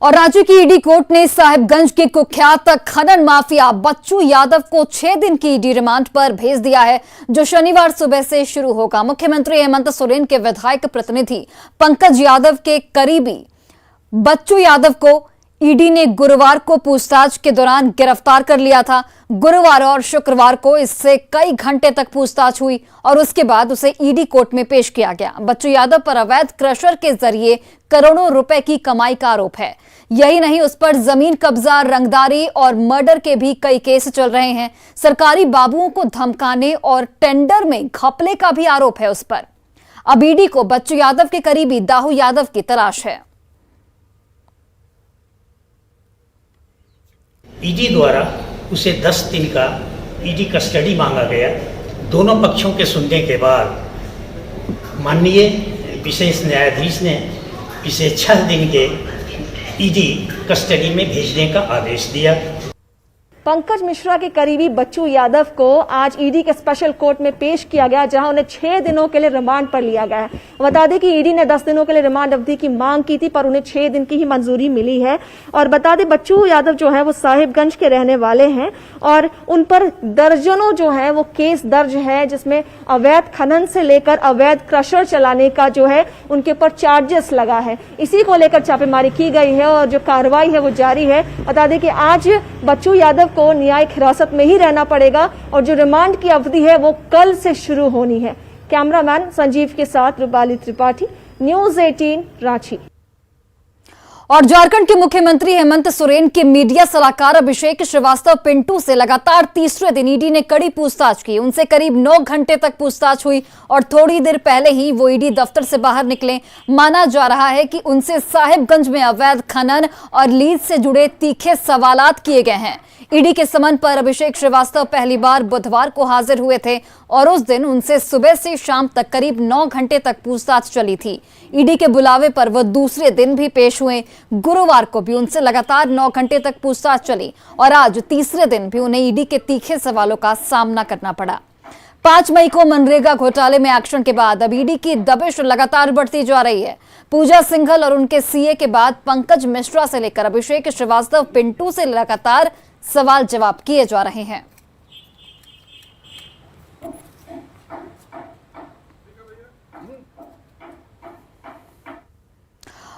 और राज्य की ईडी कोर्ट ने साहिबगंज के कुख्यात खनन माफिया बच्चू यादव को 6 दिन की ईडी रिमांड पर भेज दिया है, जो शनिवार सुबह से शुरू होगा। मुख्यमंत्री हेमंत सोरेन के विधायक प्रतिनिधि पंकज यादव के करीबी बच्चू यादव को ईडी ने गुरुवार को पूछताछ के दौरान गिरफ्तार कर लिया था। गुरुवार और शुक्रवार को इससे कई घंटे तक पूछताछ हुई और उसके बाद उसे ईडी कोर्ट में पेश किया गया। बच्चू यादव पर अवैध क्रशर के जरिए करोड़ों रुपए की कमाई का आरोप है। यही नहीं, उस पर जमीन कब्जा, रंगदारी और मर्डर के भी कई केस चल रहे हैं। सरकारी बाबुओं को धमकाने और टेंडर में घपले का भी आरोप है उस पर। अब ईडी को बच्चू यादव के करीबी दाऊ यादव की तलाश है। ईडी द्वारा उसे 10 दिन का ईडी कस्टडी मांगा गया। दोनों पक्षों के सुनने के बाद माननीय विशेष न्यायाधीश ने इसे 6 दिन के ईडी कस्टडी में भेजने का आदेश दिया। पंकज मिश्रा के करीबी बच्चू यादव को आज ईडी के स्पेशल कोर्ट में पेश किया गया, जहां उन्हें 6 दिनों के लिए रिमांड पर लिया गया है। बता दें कि ईडी ने 10 दिनों के लिए रिमांड अवधि की मांग की थी, पर उन्हें 6 दिन की ही मंजूरी मिली है। और बता दें, बच्चू यादव जो है वो साहिबगंज के रहने वाले हैं और उन पर दर्जनों जो है वो केस दर्ज है, जिसमें अवैध खनन से लेकर अवैध क्रशर चलाने का जो है उनके ऊपर चार्जेस लगा है। इसी को लेकर छापेमारी की गई है और जो कार्रवाई है वो जारी है। बता दें कि आज बच्चू यादव को न्यायिक हिरासत में ही रहना पड़ेगा और जो रिमांड की अवधि है वो कल से शुरू होनी है। कैमरामैन संजीव के साथ रूपाली त्रिपाठी, न्यूज़ 18 रांची। और झारखंड के मुख्यमंत्री हेमंत सोरेन के मीडिया सलाहकार अभिषेक श्रीवास्तव पिंटू से लगातार तीसरे दिन ईडी ने कड़ी पूछताछ की। उनसे करीब 9 घंटे तक पूछताछ हुई और थोड़ी देर पहले ही वो ईडी दफ्तर से बाहर निकले। माना जा रहा है कि उनसे साहिबगंज में अवैध खनन और लीज से जुड़े तीखे सवालात किए गए हैं। ईडी के समन पर अभिषेक श्रीवास्तव पहली बार बुधवार को हाजिर हुए थे और उस दिन उनसे सुबह से शाम तक करीब 9 घंटे तक पूछताछ चली थी। ईडी के बुलावे पर वो दूसरे दिन भी पेश हुए। गुरुवार को भी उनसे लगातार 9 घंटे तक पूछताछ चली और आज तीसरे दिन भी उन्हें ईडी के तीखे सवालों का सामना करना पड़ा। 5 मई को मनरेगा घोटाले में एक्शन के बाद अब ईडी की दबिश लगातार बढ़ती जा रही है। पूजा सिंघल और उनके सीए के बाद पंकज मिश्रा से लेकर अभिषेक श्रीवास्तव पिंटू से लगातार सवाल जवाब किए जा रहे हैं।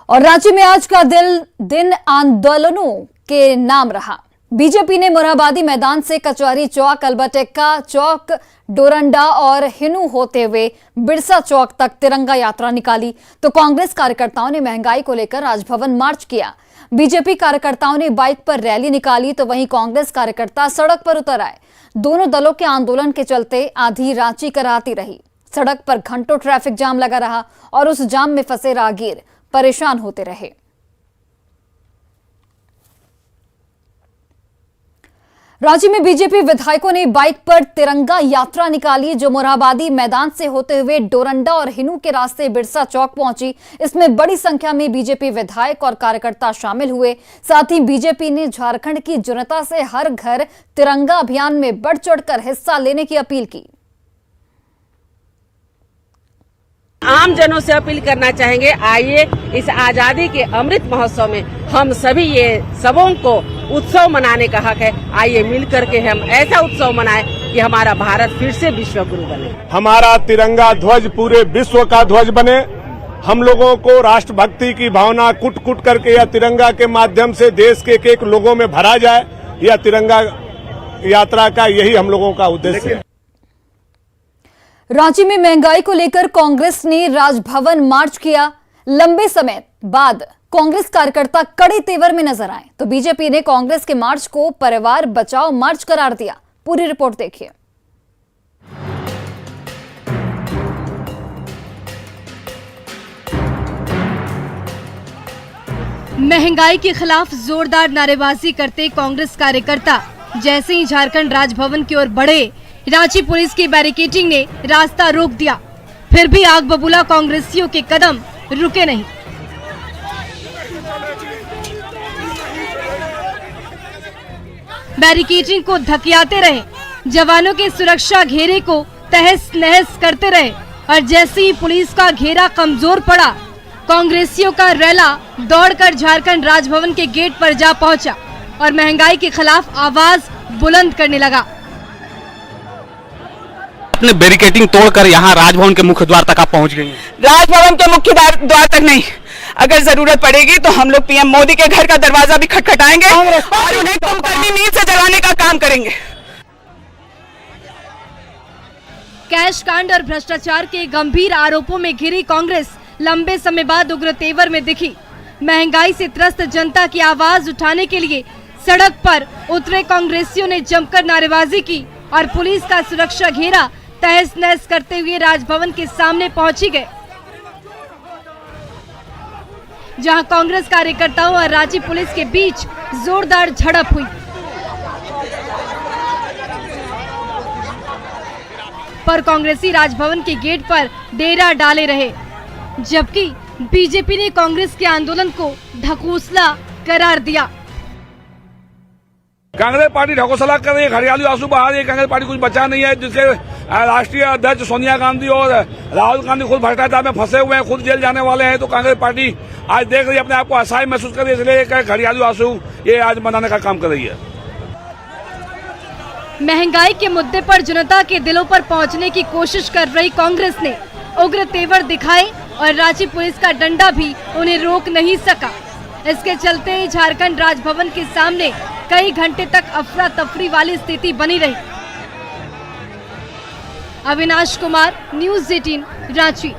और रांची में आज का दिन आंदोलनों के नाम रहा। बीजेपी ने मोरहाबादी मैदान से कचहरी चौक, अल्बर्टेक्का चौक, डोरंडा और हिनू होते हुए बिरसा चौक तक तिरंगा यात्रा निकाली, तो कांग्रेस कार्यकर्ताओं ने महंगाई को लेकर राजभवन मार्च किया। बीजेपी कार्यकर्ताओं ने बाइक पर रैली निकाली, तो वहीं कांग्रेस कार्यकर्ता सड़क पर उतर आए। दोनों दलों के आंदोलन के चलते आधी रांची कराती रही। सड़क पर घंटों ट्रैफिक जाम लगा रहा और उस जाम में फंसे राहगीर परेशान होते रहे। राज्य में बीजेपी विधायकों ने बाइक पर तिरंगा यात्रा निकाली, जो मोरहाबादी मैदान से होते हुए डोरंडा और हिनू के रास्ते बिरसा चौक पहुंची। इसमें बड़ी संख्या में बीजेपी विधायक और कार्यकर्ता शामिल हुए। साथ ही बीजेपी ने झारखंड की जनता से हर घर तिरंगा अभियान में बढ़ चढ़कर हिस्सा लेने की अपील की। आम जनों से अपील करना चाहेंगे, आइए इस आजादी के अमृत महोत्सव में हम सभी ये सबों को उत्सव मनाने का हक है। आइए मिलकर के हम ऐसा उत्सव मनाएं कि हमारा भारत फिर से विश्व गुरु बने। हमारा तिरंगा ध्वज पूरे विश्व का ध्वज बने। हम लोगों को राष्ट्रभक्ति की भावना कुट कुट करके या तिरंगा के माध्यम से देश के एक लोगों में भरा जाए। यह तिरंगा यात्रा का यही हम लोगों का उद्देश्य है। रांची में महंगाई को लेकर कांग्रेस ने राजभवन मार्च किया। लंबे समय बाद कांग्रेस कार्यकर्ता कड़े तेवर में नजर आए, तो बीजेपी ने कांग्रेस के मार्च को परिवार बचाओ मार्च करार दिया। पूरी रिपोर्ट देखिए। महंगाई के खिलाफ जोरदार नारेबाजी करते कांग्रेस कार्यकर्ता जैसे ही झारखंड राजभवन की ओर बढ़े, रांची पुलिस की बैरिकेडिंग ने रास्ता रोक दिया। फिर भी आग बबूला कांग्रेसियों के कदम रुके नहीं। बैरिकेडिंग को धकियाते रहे, जवानों के सुरक्षा घेरे को तहस नहस करते रहे और जैसे ही पुलिस का घेरा कमजोर पड़ा, कांग्रेसियों का रैला दौड़कर झारखंड राजभवन के गेट पर जा पहुंचा और महंगाई के खिलाफ आवाज बुलंद करने लगा। अपने बैरिकेडिंग तोड़कर यहाँ राजभवन के मुख्य द्वार तक आप पहुँच गई हैं। राजभवन के मुख्य द्वार तक नहीं, अगर जरूरत पड़ेगी तो हम लोग पीएम मोदी के घर का दरवाजा भी खटखटाएंगे और उन्हें कुंभकर्णी नींद से जगाने का काम करेंगे। कैश कांड और भ्रष्टाचार के गंभीर आरोपों में घिरी कांग्रेस लंबे समय बाद उग्र तेवर में दिखी। महंगाई से त्रस्त जनता की आवाज उठाने के लिए सड़क पर उतरे कांग्रेसियों ने जमकर नारेबाजी की और पुलिस का सुरक्षा घेरा तहस नहस करते हुए राजभवन के सामने पहुंची गए, जहां कांग्रेस कार्यकर्ताओं और राज्य पुलिस के बीच जोरदार झड़प हुई। पर कांग्रेसी राजभवन के गेट पर डेरा डाले रहे, जबकि बीजेपी ने कांग्रेस के आंदोलन को ढकोसला करार दिया। कांग्रेस पार्टी ढकोसला कर रही है, हरियाली आंसू बहा रही है। कांग्रेस पार्टी कुछ बचा नहीं है, जिसके राष्ट्रीय अध्यक्ष सोनिया गांधी और राहुल गांधी खुद भ्रष्टाचार में फंसे हुए हैं, खुद जेल जाने वाले हैं। तो कांग्रेस पार्टी आज देख रही है, अपने आप को असहाय महसूस कर रही है, इसलिए हरियाली आंसू ये आज मनाने का काम कर रही है। महंगाई के मुद्दे पर जनता के दिलों पर पहुंचने की कोशिश कर रही कांग्रेस ने उग्र तेवर दिखाए और राज्य पुलिस का डंडा भी उन्हें रोक नहीं सका। इसके चलते ही झारखंड राजभवन के सामने कई घंटे तक अफरा तफरी वाली स्थिति बनी रही। अविनाश कुमार, न्यूज़ 18, रांची।